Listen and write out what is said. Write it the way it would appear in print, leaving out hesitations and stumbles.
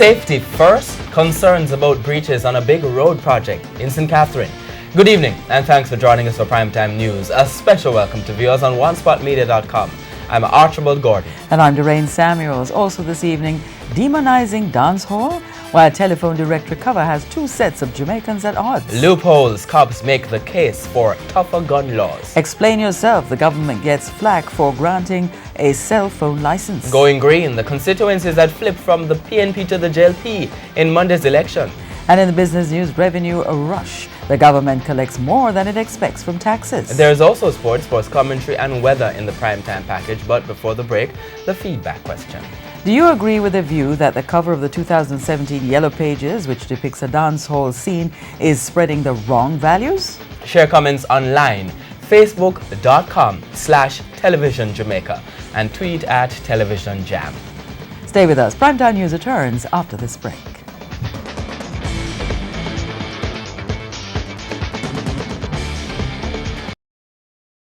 Safety first, concerns about breaches on a big road project in St. Catherine. Good evening and thanks for joining us for Primetime News. A special welcome to viewers on OneSpotMedia.com. I'm Archibald Gordon. And I'm Doreen Samuels. Also this evening, demonizing dancehall, while Telephone Direct Recover has two sets of Jamaicans at odds. Loopholes, cops make the case for tougher gun laws. Explain yourself, the government gets flack for granting a cell phone license. Going green, the constituencies that flipped from the PNP to the JLP in Monday's election. And in the business news, revenue a rush. The government collects more than it expects from taxes. There's also sports commentary and weather in the primetime package, but before the break, the feedback question. Do you agree with the view that the cover of the 2017 Yellow Pages, which depicts a dancehall scene, is spreading the wrong values? Share comments online, facebook.com/Television Jamaica and tweet at Television Jam. Stay with us. Primetime News returns after this break.